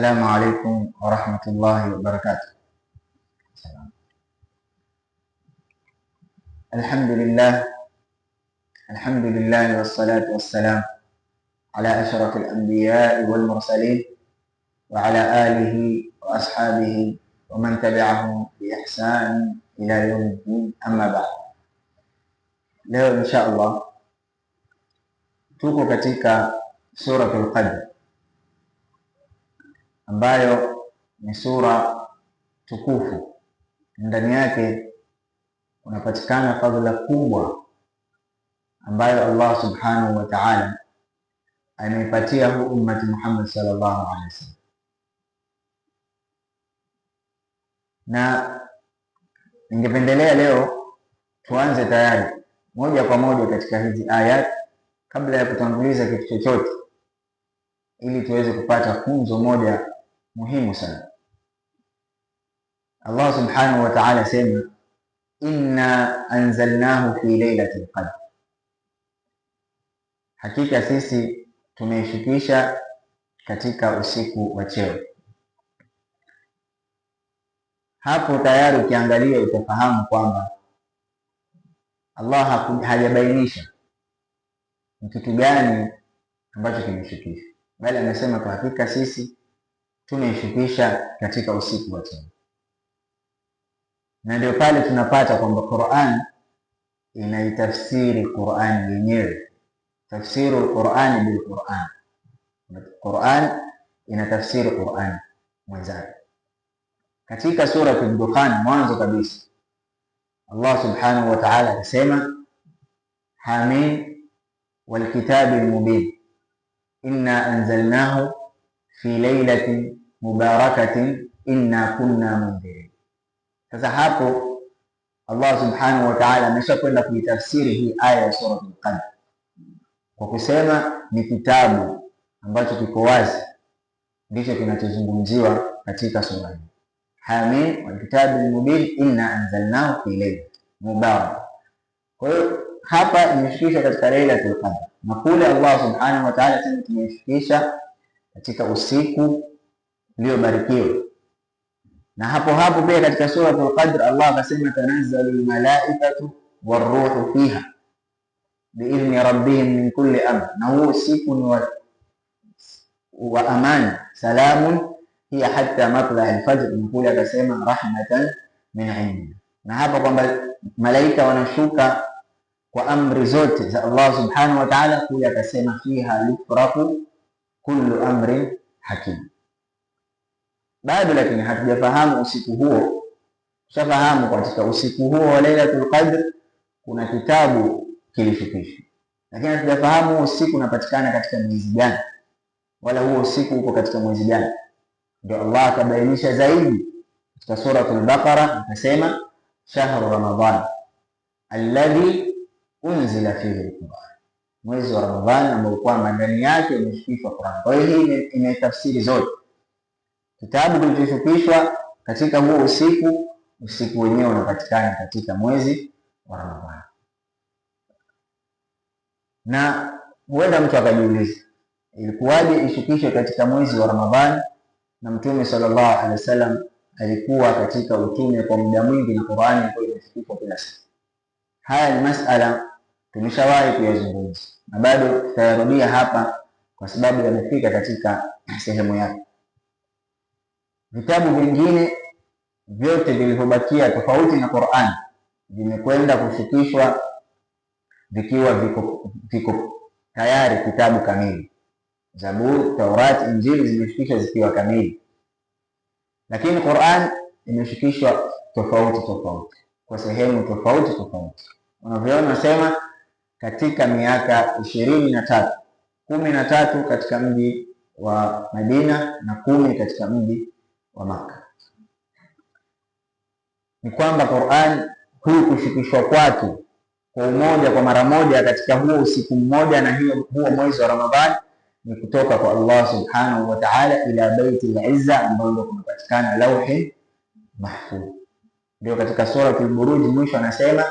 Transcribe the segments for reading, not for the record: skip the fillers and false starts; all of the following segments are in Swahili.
السلام عليكم ورحمة الله وبركاته. الحمد لله والصلاة والسلام على أشرف الأنبياء والمرسلين وعلى آله وأصحابه ومن تبعهم بإحسان إلى يوم الدين. أما بعد. Leo insha Allah tuko katika Suratul Qadr ambayo ni sura tukufu. Ndani yake unapatikana fadhila kubwa ambayo Allah subhanahu wa ta'ala ameipatia ummati Muhammad sallallahu alaihi wasallam. Na ningependelea leo tuanze tayari moja kwa moja katika hizi ayat kabla ya kutanguliza kitu chochote, ili tuweze kupata funzo moja muhimu sana. Allah subhanahu wa ta'ala sema, inna anzalnahu fi lailatul qadr, hakika sisi tumeishukisha katika usiku wa cheo. Hapo tayari ukiangalia utafahamu kwamba Allah hajabainisha ni kitu gani ambacho kimeshukishwa, bali amesema kwa hakika sisi tumeishukisha katika usiku wa cheo. Na ndio pale tunapata kwamba Qur'an inaitafsiri Qur'an yenyewe, tafsiru Qur'an bil Qur'an. Qur'an inatafsiri Qur'an mwenzake. Katika sura Ad-Dukhan mwanzo kabisa Allah subhanahu wa ta'ala anasema, Hamim wal kitabil mubin inna anzalnahu fi lailatin mubarakatin inna kunna mundhirin. Sasa hapo Allah subhanahu wa ta'ala ameshakwenda kuitafsiri hii aya ya sura Al-Qadr kwa kusema ni kitabu ambacho kiko wazi, ndicho kinachozungumziwa katika sura hii. Hamim wal kitabil mubin inna anzalnahu fi lailatin mubarak. Kwa hiyo hapa imeshikisha katika Lailatul Qadr, na kule Allah subhanahu wa ta'ala tena tumeshikisha katika usiku uliobarikiwa. Na hapo pia katika Suratul Qadr Allah akasema, tanazzalul malaikatu waruhu fiha biidhni rabbihim min kulli amr, na huo usiku ni wa amani, salamun hiya hatta matla'il fajr. Mkule akasema rahmatan min indina. Na hapa kwamba malaika wanashuka kwa amri zote za Allah subhanahu wa ta'ala, kule akasema fiha yufraku kullu amrin hakim. Bado lakini hatujafahamu usiku huo. Tushafahamu katika usiku huo wa Lailatul Qadr kuna kitabu kilishukishwa, lakini hatujafahamu usiku unapatikana katika mwezi gani, wala huo usiku uko katika mwezi gani. Ndio Allah akabainisha zaidi katika Suratul Baqara akasema, shahru Ramadhan alladhi unzila fihi al-Qur'an, mwezi wa Ramadhani ambao kwamba ndani yake imeshukishwa Qur'an. Kwa hiyo hii imetafsiri zote, kitabu kilichoshukishwa katika huo usiku, usiku wenyewe unapatikana katika mwezi wa Ramadhani. Na huenda mtu akajiuliza, ilikuwaje ishukishwe katika mwezi wa Ramadhani na Mtume sallallahu alaihi wasallam alikuwa katika utume kwa muda mwingi na Qur'ani ilikuwa inashukishwa kila siku? Haya ni masala tumeshawahi kuyazungumza na bado tutayarudia hapa kwa sababu yamefika katika sehemu yake. Vitabu vingine vyote vilivyobakia tofauti na Qur'an vimekwenda kushukishwa vikiwa viko tayari kitabu kamili. Zaburi, Taurat, Injili zimeshukishwa zikiwa kamili, lakini Qur'an imeshukishwa tofauti kwa sehemu tofauti. Unavyoona nasema katika miaka 23, 13 katika mji wa Madina na 10 katika mji wa Makka. Ni kwamba Qur'an huu kushukishwa kwake kwa umoja, kwa mara moja katika huo usiku mmoja na huo mwezi wa Ramadhani ni kutoka kwa Allah subhanahu wa ta'ala ila Baitul Izza, ambao ndio kunapatikana Lauhi Mahfuz. Ndio katika Suratul Buruj mwisho anasema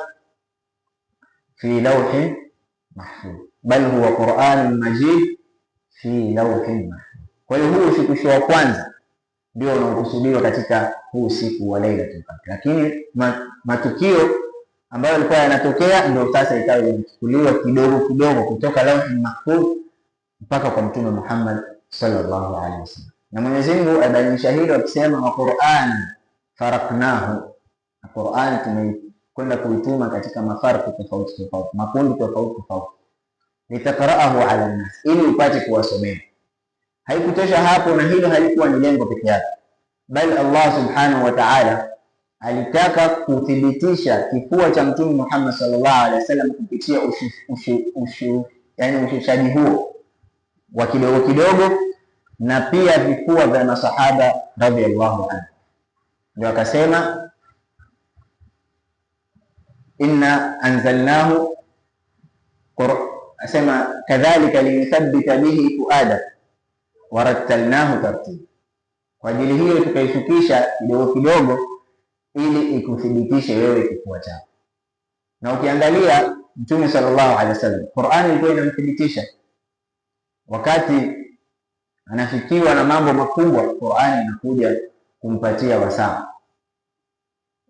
fi Lauhi Mahfuz, bal huwa Qur'anun Majid fi Lauhi Mahfuz. Kwa hiyo huu ushukisho wa kwanza ndio unaokusudiwa katika huu usiku wa Lailatul Qadr. Lakini matukio ambayo yalikuwa yanatokea ndio sasa ikawa inachukuliwa kidogo kidogo kutoka Lauhul Mahfuz mpaka kwa Mtume Muhammad sallallahu alaihi wasallam. Na Mwenyezi Mungu abainisha hilo akisema, wa Qur'an faraknahu, na Qur'an tumekwenda kuituma katika mafarqi tofauti tofauti, makundi tofauti tofauti, litaqra'ahu 'ala an-nas, ili upate kuwasomea. Haikutosha hapo, na hilo halikuwa ni lengo pekee yake, bali Allah subhanahu wa ta'ala alitaka kuthibitisha kifua cha Mtume Muhammad sallallahu alaihi wasallam kupitia ushushaji huo wa kidogo kidogo, na pia vifua vya masahaba radhiyallahu anhu. Ndio akasema, inna anzalnahu, asema kadhalika linuthabbita bihi fuada warattalnahu tartila, kwa ajili hiyo tukaishukisha kidogo kidogo ili ikuthibitishe wewe kifua chako. Na ukiangalia Mtume sallallahu alaihi wasallam, Qur'an ilikuwa inamthibitisha wakati anafikiwa na mambo makubwa, Qur'an inakuja kumpatia wasaa.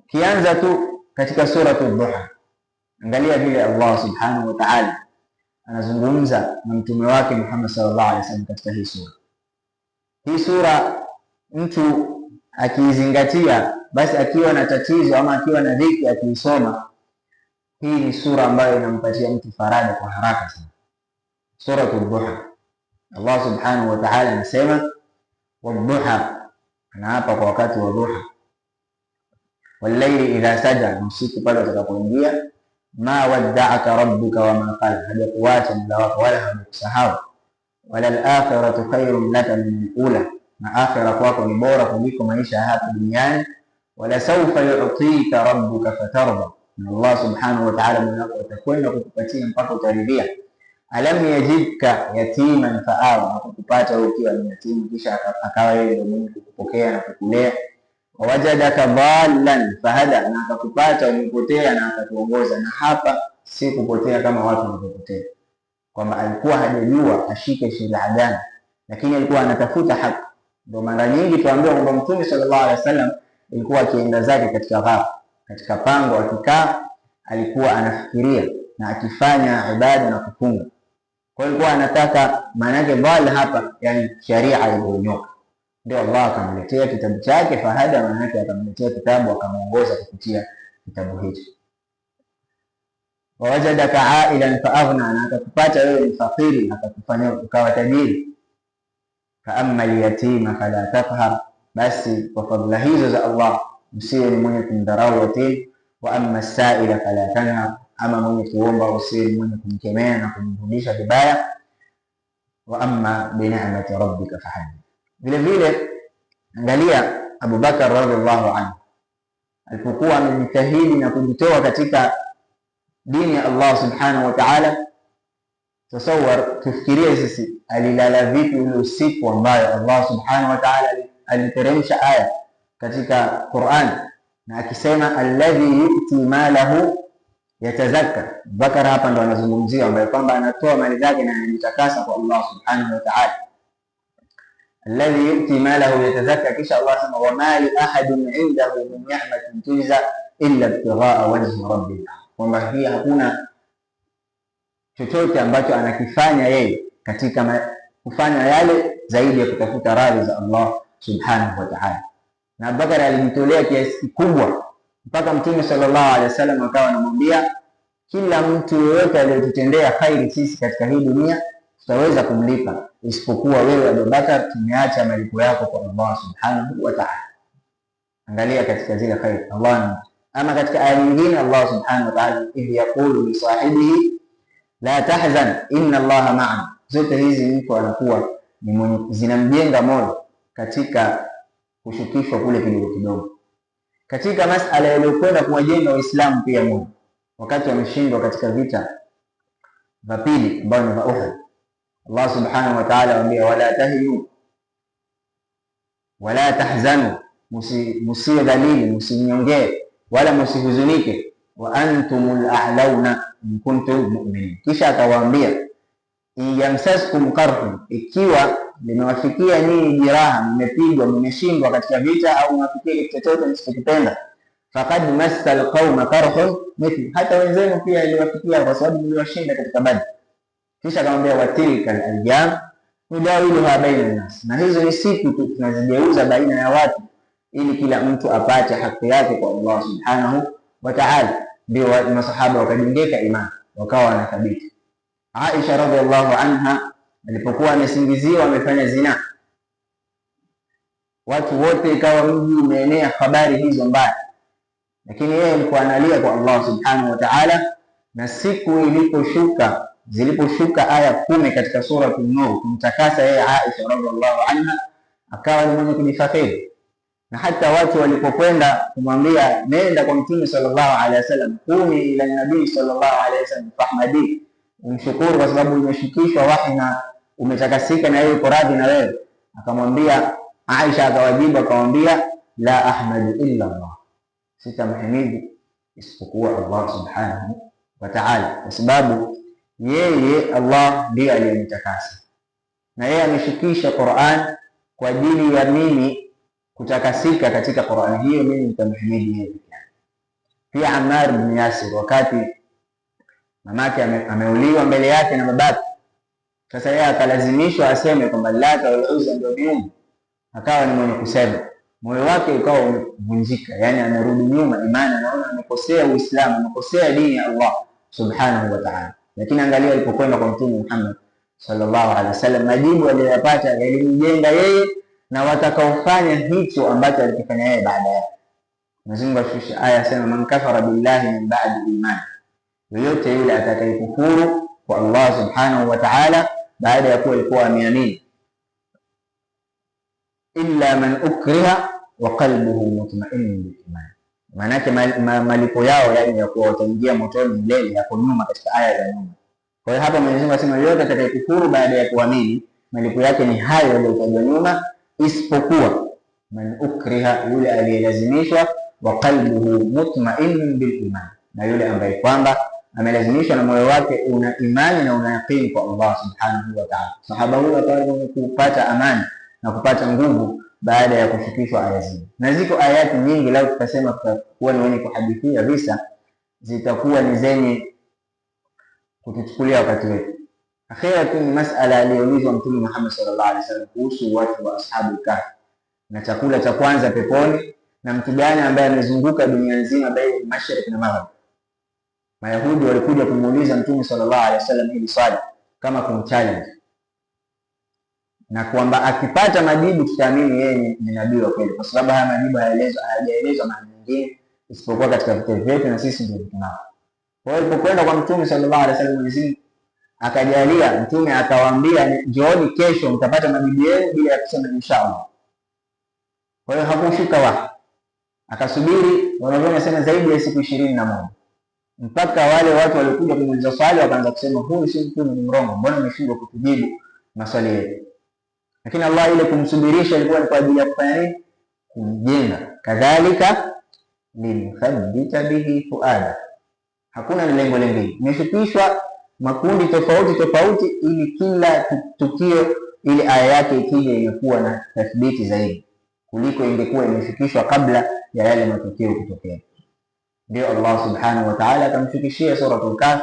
Kianza tu katika suratul Duha, angalia vile Allah subhanahu wa ta'ala anazungumza na mtume wake Muhammad sallallahu alaihi wasallam katika hii sura. Hii sura mtu akiizingatia, basi akiwa na tatizo ama akiwa na dhiki akiisoma, hii ni sura ambayo inampatia mtu faraja kwa haraka sana. Suratul Duha, Allah subhanahu wa ta'ala anasema, wadduha, anaapa kwa wakati wa duha, wallayli idha saja, usiku pale utakapoingia, ma wadda'aka rabbuka wa ma qala, hajakuacha Mola wako wala hajakusahau, wala al-akhiratu khairun laka min al-ula, na akhira kwako ni bora kuliko maisha hapa duniani, wala sawfa yu'tika rabbuka fatarda, na Allah subhanahu wa ta'ala mwenyewe atakwenda kukupatia mpaka utaridhia. Alam yajidka yatiman fa'awa, akakupata wewe ukiwa ni yatima kisha akawa yeye ndio mwenye kukupokea na kukulea. Wawajadaka dhallan fahada, na akakupata umepotea na akakuongoza. Na hapa si kupotea kama watu wanapotea, kwamba alikuwa hajajua ashike sheria gani, lakini alikuwa anatafuta haki. Ndio mara nyingi tuambiwa kwamba Mtume sallallahu alaihi wasallam alikuwa akienda zake katika ghar, katika pango, akikaa alikuwa anafikiria na akifanya ibada na kufunga. Kwa hiyo alikuwa anataka, maana yake dhal hapa yani sharia iliyonyoka. Ndio Allah akamletea kitabu chake fahada, maana yake akamletea kitabu akamuongoza kupitia kitabu hicho. Wawajadaka ailan faaghna, na akakupata wewe ni fakiri akakufanya ukawa tajiri. Fa amma al-yatima fala taqhar, basi kwa fadhila hizo za Allah usiwe ni mwenye kumdharau yatim. Wa amma as-sa'ila fala tanha, ama mwenye kuomba usiwe ni mwenye kumkemea na kumrudisha vibaya. Wa amma bi ni'mati rabbika fahaddith. Vile vile angalia Abu Bakar radhiallahu anhu alipokuwa amejitahidi na kujitoa katika dini ya Allah subhanahu wa ta'ala. Tasawwar, tufikirie sisi alilala vipi ule usiku ambayo Allah subhanahu wa ta'ala aliteremsha aya katika Qur'an na akisema alladhi yu'ti malahu yatazakka. Bakar hapa ndo anazungumzia ambaye kwamba anatoa mali zake na anajitakasa kwa Allah subhanahu wa ta'ala. Alladhi yu'ti malahu yatazakka, kisha Allah sema wa ma li ahadin 'indahu min ni'matin tujza illa ibtigha'a wajhi rabbih, kwamba hii hakuna chochote ambacho anakifanya yeye katika kufanya yale zaidi ya kutafuta radhi za Allah subhanahu wa ta'ala. Na Abubakar alijitolea kiasi kikubwa mpaka Mtume sallallahu alaihi wasallam akawa anamwambia, kila mtu yeyote aliyotutendea khairi sisi katika hii dunia tutaweza kumlipa, isipokuwa wewe Abubakar, tumeacha malipo yako kwa Allah subhanahu wa ta'ala. Angalia katika zile khairi Allah. Ama katika aya nyingine Allah subhanahu wa ta'ala, idh yaqulu li sahibihi la tahzan inna Allaha ma'ana. Zote hizi mtu anakuwa ni mwenye zinamjenga moyo katika kushukishwa kule kidogo kidogo. Katika masala yaliyokwenda kuwajenga Waislamu pia moyo wakati wameshindwa katika vita vya pili ambao ni vya Uhud, Allah subhanahu wa ta'ala anambia wala tahinu wala tahzanu, musiwe dhalili, musinyongee wala musihuzunike, wa antumul a'launa in kuntum mu'minin. Kisha akawaambia in yamsaskum qarhun, ikiwa limewafikia nini jeraha, mmepigwa, mmeshindwa katika vita, au mwafikia kitu chochote msichokipenda, faqad massal qauma karhun mithli, hata wenzenu pia iliwafikia kwa sababu mliwashinda katika Badr. Kisha akamwambia watilka al-ayyam nudawiluha baina an-nas, na hizo ni siku tunazigeuza baina ya watu ili kila mtu apate haki yake kwa Allah subhanahu wa ta'ala. Ndio masahaba wakajengeka imani, wakawa wanathabiti. Aisha radhiallahu anha alipokuwa amesingiziwa amefanya zina, watu wote ikawa mji umeenea habari hizo mbaya, lakini yeye alikuwa analia kwa Allah subhanahu wa ta'ala. Na siku ziliposhuka aya 10 katika sura An-Nur kumtakasa yeye Aisha radhiallahu anha, akawa ni mwenye kujifakhiri. Na hata watu walipokwenda kumwambia nenda kwa Mtume sallallahu alaihi wasallam, kuni ila nabii sallallahu alaihi wasallam fahmadi, umshukuru kwa sababu umeshukishwa wahi na umetakasika na yeye uko radhi na wewe. Akamwambia Aisha, akawajibu akamwambia la ahmadu illa Allah, sitamhimidi isipokuwa Allah subhanahu wa ta'ala, kwa sababu yeye Allah ndiye aliyenitakasa na yeye ameshukisha Qur'an kwa ajili ya mimi kutakasika katika Qur'an hiyo, mimi nitamhimidi yeye. Pia Ammar bin Yasir, wakati mamake ameuliwa mbele yake na babake, sasa yeye akalazimishwa aseme kwamba Lata wal Uzza ndio miungu, akawa ni mwenye kusema, moyo wake ukawa umevunjika, yani anarudi nyuma imani, anaona amekosea Uislamu, amekosea dini ya Allah subhanahu wa ta'ala. Lakini angalia alipokwenda kwa Mtume Muhammad sallallahu alaihi wasallam, majibu aliyopata yalimjenga yeye na watakaofanya hicho ambacho alikifanya yeye baada yake. Mwenyezi Mungu ashusha aya sema, man kafara billahi min ba'di imani, yoyote yule atakayekufuru kwa Allah subhanahu wa ta'ala baada ya kuwa alikuwa ameamini, illa man ukriha wa qalbuhu mutma'innun bil iman, maana yake malipo yao yani ya kuwa wataingia motoni milele yako nyuma katika aya za nyuma. Kwa hiyo hapa Mwenyezi Mungu anasema yoyote atakayekufuru baada ya kuamini, malipo yake ni hayo yaliyotajwa nyuma, isipokuwa man ukriha, yule aliyelazimishwa, wa qalbuhu mutma'innun bil iman, na yule ambaye kwamba amelazimishwa na moyo wake una imani na una yaqini kwa Allah subhanahu wa ta'ala. Sahaba huyo ataanza kupata amani na kupata nguvu baada ya kufikishwa aya hizi. Na ziko ayati nyingi, leo tutasema tutakuwa ni wenye kuhadithia visa, zitakuwa ni zenye kutuchukulia wakati wetu. Akhira tu ni masala aliyoulizwa Mtume Muhammad sallallahu alaihi wasallam kuhusu watu wa ashabu kahf na chakula cha kwanza peponi, na mtu gani ambaye amezunguka dunia nzima baina mashariki na maghrib. Mayahudi walikuja kumuuliza Mtume sallallahu alaihi wasallam hili swali kama kumchallenge, na kwamba akipata majibu tutaamini yeye ni nabii wa kweli, kwa sababu haya majibu hayajaelezwa mahali nyingine isipokuwa katika vitabu vyetu na sisi ndio tunao. Kwa hiyo alipokwenda kwa Mtume sallallahu alaihi wasallam, Mwenyezi Mungu akajalia Mtume akawaambia njooni kesho mtapata majibu yenu bila ya kusema inshallah. Kwa hiyo hakushuka wahi, akasubiri, wanavyoni nasema zaidi ya siku 21, mpaka wale watu walikuja kumuuliza swali wakaanza kusema huyu si Mtume, ni mrongo, mbona umeshindwa kutujibu maswali yetu. Lakini Allah ile kumsubirisha ilikuwa ni kwa ajili ya kufanya nini? Kumjenga. Kadhalika linuthabbita bihi fuada, hakuna lengo lingine, imeshukishwa makundi tofauti tofauti ili kila tukio ile aya yake ikija imekuwa na tathbiti zaidi kuliko ingekuwa imeshukishwa kabla ya yale matukio kutokea. Ndio Allah subhanahu wa ta'ala akamshukishia suratul Kahf,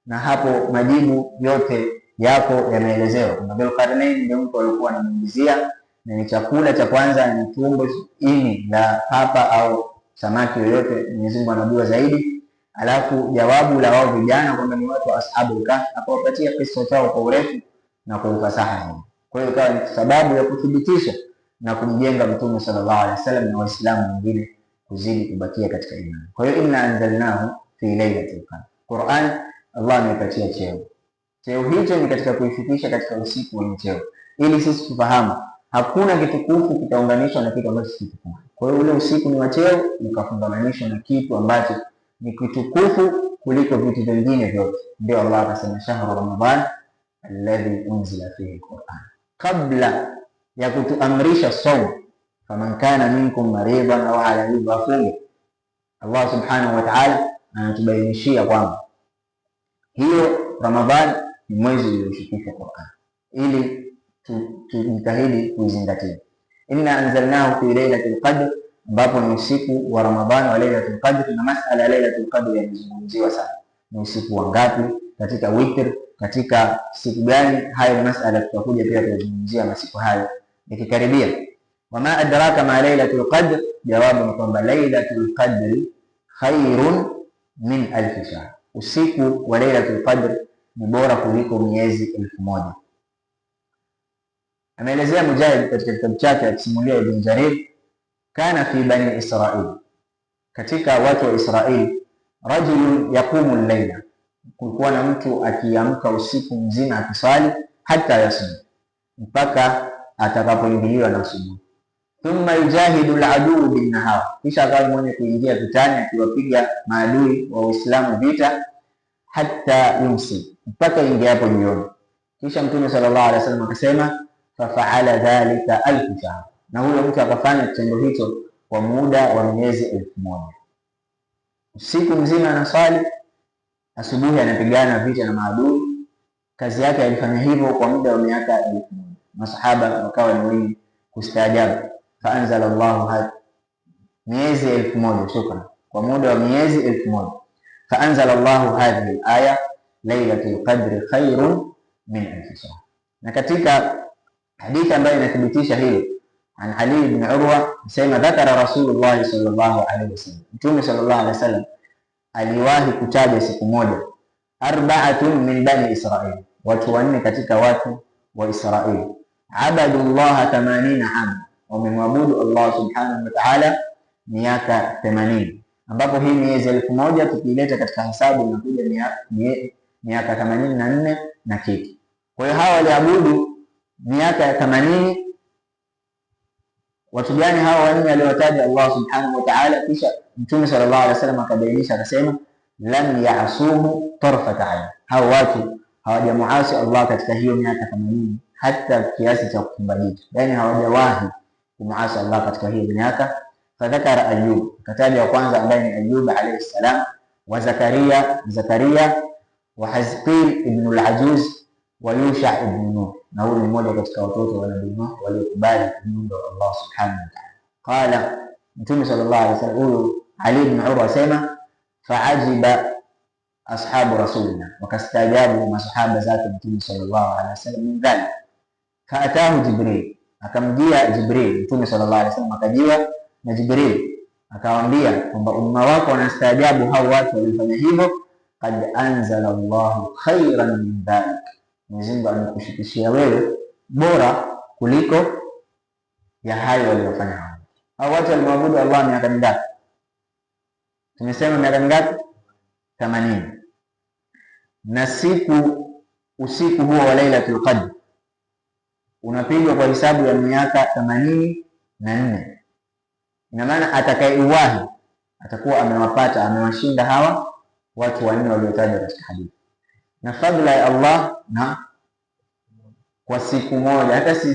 na hapo majibu yote yako yameelezewa. Kuna Dhulqarnain ndio mtu alikuwa anamuulizia, na ni chakula cha kwanza ni tumbo, ini la papa au samaki yoyote, Mwenyezi Mungu anajua zaidi. Alafu jawabu la wao vijana kwamba ni watu wa ashabul kahf, akawapatia kisa chao kwa urefu na kwa ufasaha. Kwa hiyo ikawa ni sababu ya kuthibitisha na kumjenga Mtume sallallahu alaihi wasallam na Waislamu wengine kuzidi kubakia katika imani. Kwa hiyo inna anzalnahu fi lailatul qadr, Qur'an Allah amepatia cheo. Cheo hicho ni katika kuifikisha katika usiku wenye cheo, ili sisi tufahamu hakuna kitukufu kitaunganishwa na kitu ambacho si kitukufu. Kwa hiyo ule usiku ni wa cheo ukafungamanishwa na kitu ambacho ni kitukufu kuliko vitu vingine vyote. Ndio Allah akasema shahru Ramadhan alladhi unzila fihi alquran, kabla ya kutuamrisha saum, faman kana minkum maridan au ala idhafi. Allah subhanahu wa ta'ala anatubainishia kwamba hiyo Ramadhan ni mwezi ulioshukishwa Qur'an, ili tujitahidi kuizingatia. Inna anzalnahu fi lailatul qadr, ambapo ni usiku wa Ramadhani wa lailatul qadr. Na masala ya lailatul qadr yamezungumziwa sana, ni usiku wa ngapi katika witr, katika siku gani? Hayo ni masala tutakuja pia kuzungumzia masiku hayo ikikaribia. Wama adraka ma lailatul qadr, jawabu ni kwamba lailatul qadr khairun min alf shahr, usiku wa lailatul qadr ni bora kuliko miezi 1000. Ameelezea Mujahid katika kitabu chake akisimulia Ibn Jarir, kana fi bani Israil, katika watu wa Israili, rajulun yaqumu al-layla, kulikuwa na mtu akiamka usiku mzima akiswali, hata yasum, mpaka atakapoingiliwa na asubuhi. Thumma yujahidu al-adu bin-nahar, kisha akawa mwenye kuingia vitani akiwapiga maadui wa Uislamu vita, hata yumsi, mpaka ingia hapo jioni. Kisha Mtume sallallahu alaihi wasallam akasema, fafaala dhalika 1000 shahr, na huyo mtu akafanya kitendo hicho kwa muda wa miezi 1000. Usiku mzima anaswali, asubuhi anapigana vita na maadui. Kazi yake alifanya hivyo kwa muda wa miaka 1000. Masahaba wakawa ni wengi kustaajabu. Faanzala Allahu miezi 1000, shukran, kwa muda wa miezi 1000. Faanzala Allahu hadhihi al-aya lailatul qadri khairun min alf shahr. Na katika hadithi ambayo inathibitisha hilo, an Ali ibn Urwa sema, dhakara Rasulullah sallallahu alaihi wasallam, Mtume sallallahu alaihi wasallam aliwahi kutaja siku moja, arba'atun min bani Israil, watu wanne katika watu wa Israili, abadu Allah 80 ama, wamemwabudu Allah subhanahu wa ta'ala miaka 80, ambapo hii miezi 1000 tukileta katika hesabu inakuja miaka 84 na kitu. Kwa hiyo hawa waliabudu miaka ya 80. Watu gani hawa wanne aliowataja Allah subhanahu wa ta'ala? Kisha Mtume sallallahu alaihi wasallam akabainisha akasema, lam ya'suhu tarfata ayn, hao watu hawajamuasi Allah katika hiyo miaka 80 hata kiasi cha kufumba jicho, yani hawajawahi kumuasi Allah katika hiyo miaka. Fadhakara Ayub, kataja wa kwanza ambaye ni Ayub alayhi salam, wa Zakaria wa Hazqil ibn al-Ajuz wa Yusha ibn Nun, na huyu ni mmoja katika watoto wa Nabii Nuh waliokubali ujumbe wa Allah subhanahu wa ta'ala. Qala, Mtume sallallahu alaihi wasallam, huyu Ali ibn Urwa asema, faajiba ashabu rasulina, wakastaajabu masahaba zake Mtume sallallahu alaihi wasallam min dhalik. Faatahu Jibril, akamjia Jibril, Mtume sallallahu alaihi wasallam akajiwa na Jibril akawaambia kwamba umma wako wanastaajabu hao watu walifanya hivyo, qad anzala Allahu khairan min dhalik, Mwenyezi Mungu amekushikishia wewe bora kuliko ya hayo waliyofanya hao. Hao watu walimwabudu Allah miaka mingapi? Tumesema miaka mingapi? 80. Na usiku huo wa Lailatul Qadr unapigwa kwa hisabu ya miaka 84. Ina maana atakayeuwahi atakuwa amewashinda hawa watu wanne waliotajwa katika hadithi. Na fadhila ya Allah, na kwa siku moja, hata si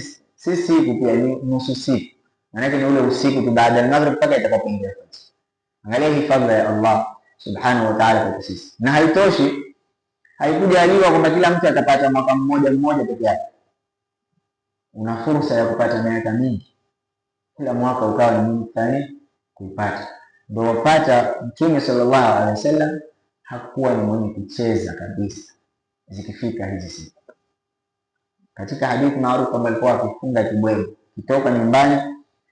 siku pia, ni nusu siku, maana ni ule usiku tu baada ya maghrib mpaka itakapoingia fajr. Angalia hii fadhila ya Allah subhanahu wa ta'ala kwa sisi. Na haitoshi, haikujaliwa kwamba kila mtu atapata mwaka mmoja peke yake. Una fursa ya kupata miaka mingi, kila mwaka ukawa ni mingi fulani kuipata. Ndio wapata Mtume sallallahu alaihi wasallam hakuwa ni mwenye kucheza kabisa zikifika hizi siku. Katika hadithi maarufu kwamba alikuwa akifunga kibwego kutoka nyumbani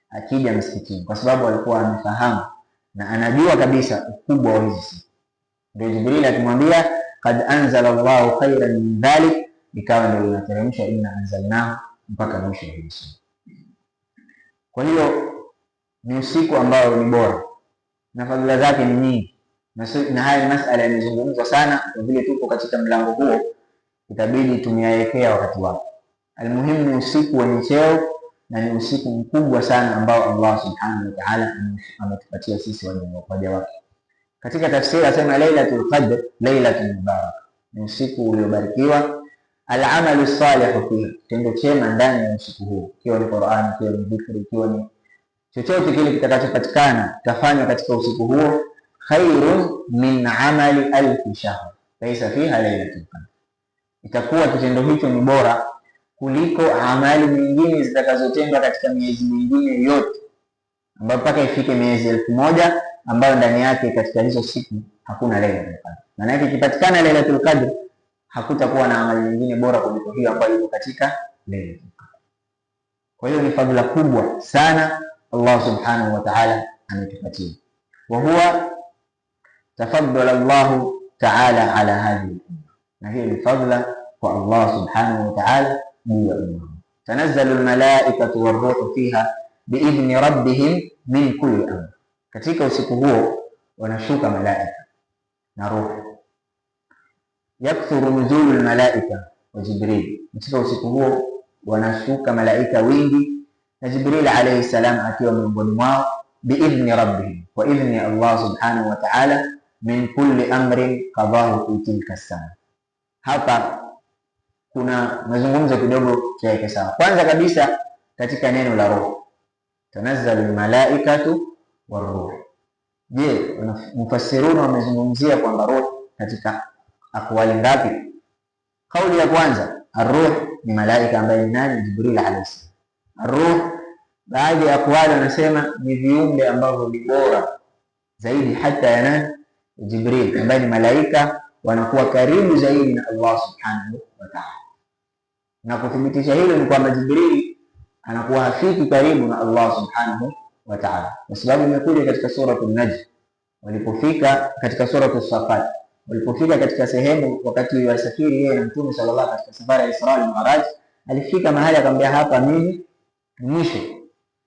akija msikitini, kwa sababu alikuwa amefahamu na anajua kabisa ukubwa wa hizi siku. Ndio Jibril akimwambia qad anzala Allahu khairan min dhalik, ikawa ndio inateremsha inna anzalnahu mpaka mwisho wa hiyo. Kwa hiyo ni usiku ambao ni bora na fadhila zake ni nyingi, na haya masala yamezungumzwa sana. Kwa vile tuko katika mlango huo, itabidi tumiaekea wakati wake. Almuhimu ni usiku wenye cheo na ni usiku mkubwa sana ambao Allah subhanahu wa ta'ala ametupatia sisi waja wake. Katika tafsiri asema Lailatul Qadr lailatun mubarak, ni usiku uliobarikiwa. Al-amalu salihu fihi, tendo chema ndani ya usiku huu, ikiwa ni Qur'an, ikiwa ni dhikri, ikiwa ni chochote kile kitakachopatikana tafanywa katika usiku huo, khairun min amali 1000 shahr laysa fiha lailatul qadr, itakuwa kitendo hicho ni bora kuliko amali nyingine zitakazotendwa katika miezi mingine yote, ambayo mpaka ifike miezi 1000 ambayo ndani yake katika hizo siku hakuna Lailatul Qadr. Maana yake ikipatikana Lailatul Qadr hakutakuwa na amali nyingine bora kuliko hiyo ambayo iko katika Lailatul Qadr. Kwa hiyo ni fadhila kubwa sana Allah subhanahu wa ta'ala ametupatia. Wa huwa tafaddala Allah ta'ala ala hadhihi, na hiyo ni fadhila kwa Allah subhanahu wa ta'ala juu ya umma. Tanazzalu almalaikatu waruhu fiha biidhni rabbihim min kulli amr, katika usiku huo wanashuka malaika na roho. Yakthuru nuzulu almalaika wa Jibril, katika usiku huo wanashuka malaika wingi na Jibril alayhi salam akiwa miongoni mwao, biidhni rabbihim, kwa idhni Allah subhanahu wa ta'ala, min kulli amrin qadahu fi tilka sana. Hapa kuna mazungumzo kidogo tuweke sawa. Kwanza kabisa katika neno la roho, tanazzalu almalaikatu waruh. Je, mufassiruna wamezungumzia kwamba roho katika akwali ngapi? Kauli ya kwanza, arruh ni malaika ambaye ni nani? Jibril alayhi salam. Arruh, baadhi ya akwali wanasema ni viumbe ambavyo ni bora zaidi hata ya nani? Jibril, ambaye ni malaika wanakuwa karibu zaidi na Allah subhanahu wa ta'ala. Na kuthibitisha hilo ni kwamba Jibril anakuwa hafiki karibu na Allah subhanahu wa ta'ala, kwa sababu imekuja katika suratul Najm, walipofika katika suratul Safat, walipofika katika sehemu wakati wa safari yeye na Mtume sallallahu alaihi katika safari ya Isra na Mi'raj, alifika mahali akamwambia, hapa mimi mwisho,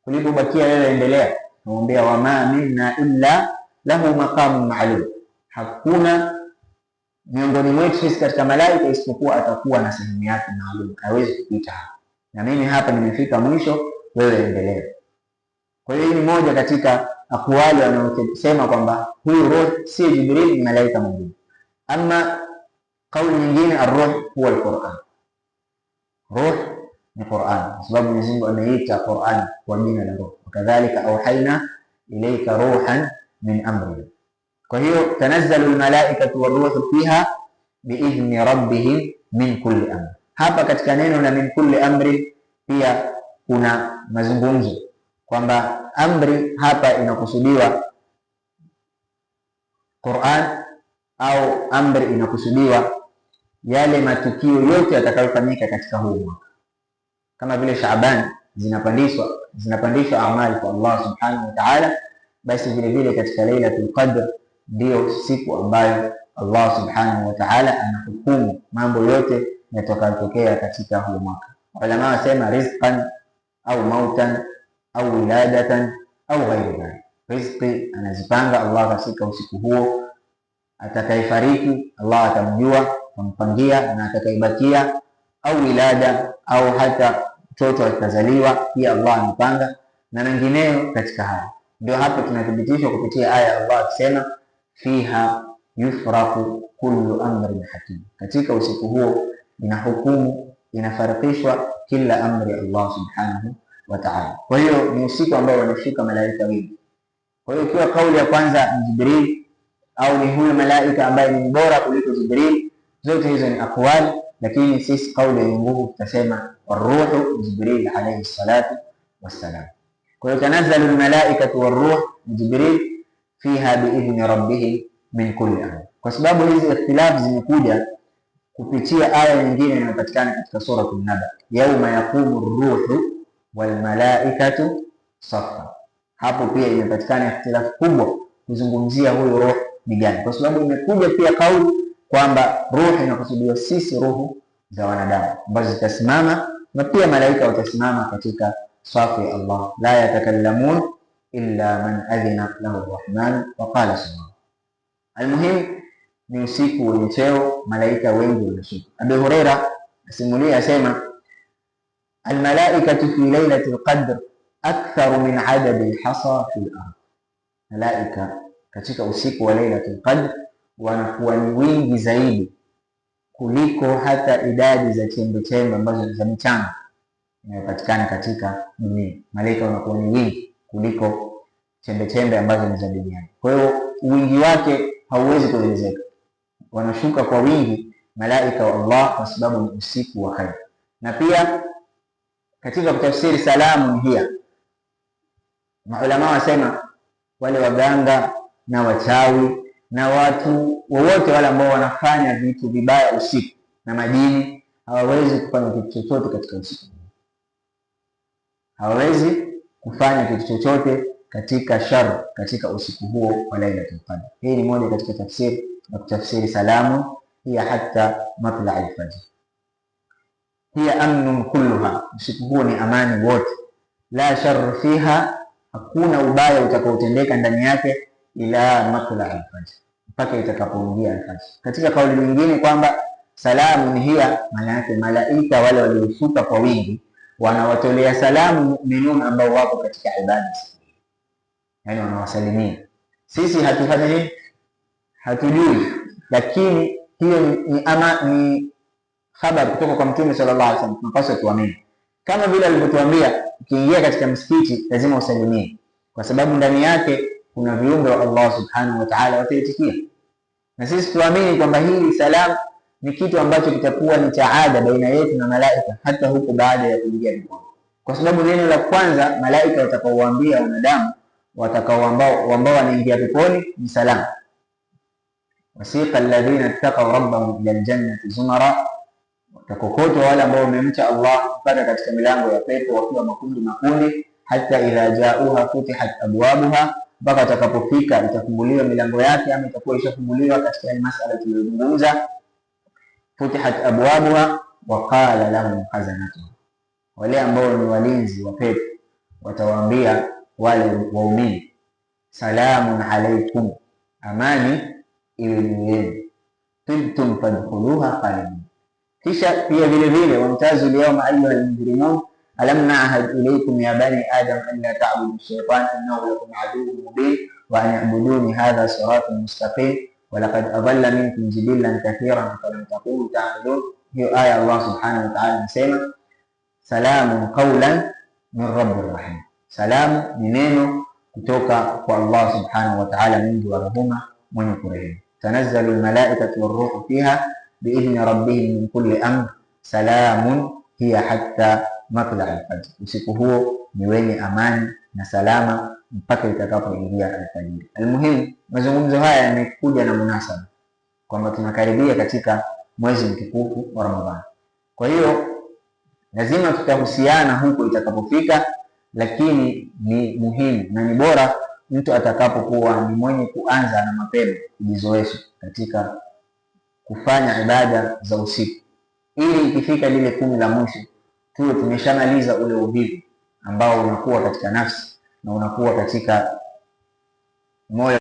kulipobakia wewe endelea. Anamwambia, wama minna illa lahu maqamun ma'lum, hakuna miongoni mwetu sisi katika malaika isipokuwa atakuwa na sehemu yake maalum, hawezi kupita hapa, na mimi hapa nimefika mwisho, wewe endelea. Kwa hiyo hii ni moja katika akwali wanaosema kwamba huyu roho si Jibril, ni malaika mwingine. Ama kauli nyingine, arruh huwa alquran, roho ni Qur'an, kwa sababu Mwenyezi Mungu ameita Qur'an kwa jina la roho, wakadhalika auhaina ilayka ruhan min amrina. Kwa hiyo tanazzalu almalaikatu waruhu fiha biidhni rabbihim min kulli amr. Hapa katika neno la min kulli amri pia kuna mazungumzo kwamba amri hapa inakusudiwa Qur'an au amri inakusudiwa yale matukio yote yatakayofanyika katika huu mwaka, kama vile Shaaban zinapandishwa amali kwa Allah subhanahu wa ta'ala, basi vile vile katika Lailatul Qadr ndio siku ambayo Allah subhanahu wa ta'ala anahukumu mambo yote yatakayotokea katika huu mwaka. Ulama wasema rizqan au mautan au wiladatan au ghairi dhalik. Rizqi anazipanga Allah katika usiku huo, atakayefariki Allah atamjua, atampangia, na atakayebakia au wilada au hata mtoto atazaliwa pia Allah anapanga, na mengineyo katika haya. Ndio hapo tunathibitishwa kupitia aya Allah akisema, fiha yufraku kullu amrin hakim, katika usiku huo inahukumu, inafarikishwa kila amri Allah subhanahu wa ta'ala. Kwa hiyo ni usiku ambao wanashuka malaika wengi. Kwa hiyo ikiwa kauli ya kwanza ni Jibril au ni huyu malaika ambaye ni bora kuliko Jibril, zote hizo ni akwali, lakini sisi kauli yenye nguvu tutasema waruhu Jibril alayhi salatu wassalam. Kwa hiyo tanazzalu almalaikatu waruh Jibril fiha biidhni rabbihim min kulli amr, kwa sababu hizi ikhtilaf zimekuja kupitia aya nyingine inayopatikana katika sura an-Naba, yauma yaqumu ar-ruhu wal malaikatu safa. Hapo pia imepatikana ikhtilaf kubwa kuzungumzia huyo roho ni gani, kwa sababu imekuja pia kauli kwamba roho inakusudiwa sisi roho za wanadamu ambazo zitasimama, na pia malaika watasimama katika safu ya Allah, la yatakallamun illa man adhina lahu ar-rahman wa qala subhanahu. Almuhim ni usiku wenye cheo, malaika wengi wanashuka. Abu Huraira asimulia asema, almalaikatu fi lailatul qadr aktharu min adadi alhasa fi al-ard. Malaika katika usiku wa lailatul qadr wanakuwa ni wingi zaidi kuliko hata idadi za chembe chembe ambazo za mchanga inayopatikana katika dunia. Malaika wanakuwa ni wingi kuliko chembe chembe ambazo ni za duniani. Kwa hiyo wingi wake hauwezi kuelezeka. Wanashuka kwa wingi malaika wa Allah kwa sababu ni usiku wa khair. Na pia katika kutafsiri salamun hiya, maulama wasema wale waganga na wachawi na watu wowote wale ambao wanafanya vitu vibaya usiku na majini hawawezi kufanya kitu chochote katika usiku. Hawawezi kufanya kitu chochote katika shar katika usiku huo wa Lailatul Qadr. Hii ni moja katika tafsiri na kutafsiri salamu hiya hatta matla' al-fajr. Hiya amnun kulluha, usiku huo ni amani wote. La sharr fiha, hakuna ubaya utakaotendeka ndani yake, ila matla' al-fajr, mpaka itakapoingia al-fajr. Katika kauli nyingine kwamba salamu hiya, maana yake malaika wale walioshuka kwa wingi wanawatolea salamu mu'minun ambao wako katika ibada, yani wanawasalimia. Sisi hatufanya nini? Hatujui, lakini hiyo ni habari kutoka kwa Mtume sallallahu alaihi wasallam, tunapaswa tuamini. Kama vile alivyotuambia ukiingia katika msikiti lazima usalimie, kwa sababu ndani yake kuna viumbe wa Allah subhanahu wa ta'ala wataitikia. Na sisi tuamini kwamba hii salamu ni kitu ambacho kitakuwa ni taada baina yetu na malaika hata huko baada ya kuingia peponi, kwa sababu neno la kwanza malaika watakaowaambia wanadamu ambao wanaingia peponi ni salamu. Wasiqa alladhina ittaqaw rabbahum ila aljannati zumara, watakokotwa wale ambao wamemcha Allah mpaka katika milango ya pepo wakiwa makundi makundi. Hata idha jauha futihat abwabuha, mpaka atakapofika itafunguliwa milango yake, ama itakuwa ishafunguliwa katika masala tuliyozungumza. Futihat abwabuha wa qala lahum khazanatuha, wale ambao ni walinzi wa pepo watawaambia wale waumini, salamun alaykum, amani iwe juu yenu, tibtum fadkhuluha khalidin. Kisha pia vile vile wamtazu liyawma ayyuhal mujrimun alam na'had ilaykum ya bani adam an la ta'budu ash-shaytana innahu lakum aduwwun mubin wa an i'buduni hadha siratun mustaqim wa laqad adalla minkum jibillan kathiran falam taqulu ta'qilun. Hiyo aya Allah subhanahu wa ta'ala anasema salamun qawlan min rabbir rahim, salamu ni neno kutoka kwa Allah subhanahu wa ta'ala, mwingi wa rehema mwenye kurehemu. Tanazzalu almalaikatu waruhu fiha biidhni rabbihim min kulli amr salamun hiya hatta matla' al-fajr, usiku huo ni wenye amani na salama mpaka itakapoingia alfajiri. Almuhimu, mazungumzo haya yamekuja na munasaba kwamba tunakaribia katika mwezi mtukufu wa Ramadhani. Kwa hiyo lazima tutahusiana huko itakapofika, lakini ni muhimu na ni bora mtu atakapokuwa ni mwenye kuanza na mapema kujizoesha katika kufanya ibada za usiku, ili ikifika lile 10 la mwisho tuwe tumeshamaliza ule uvivu ambao unakuwa katika nafsi na unakuwa katika moyo.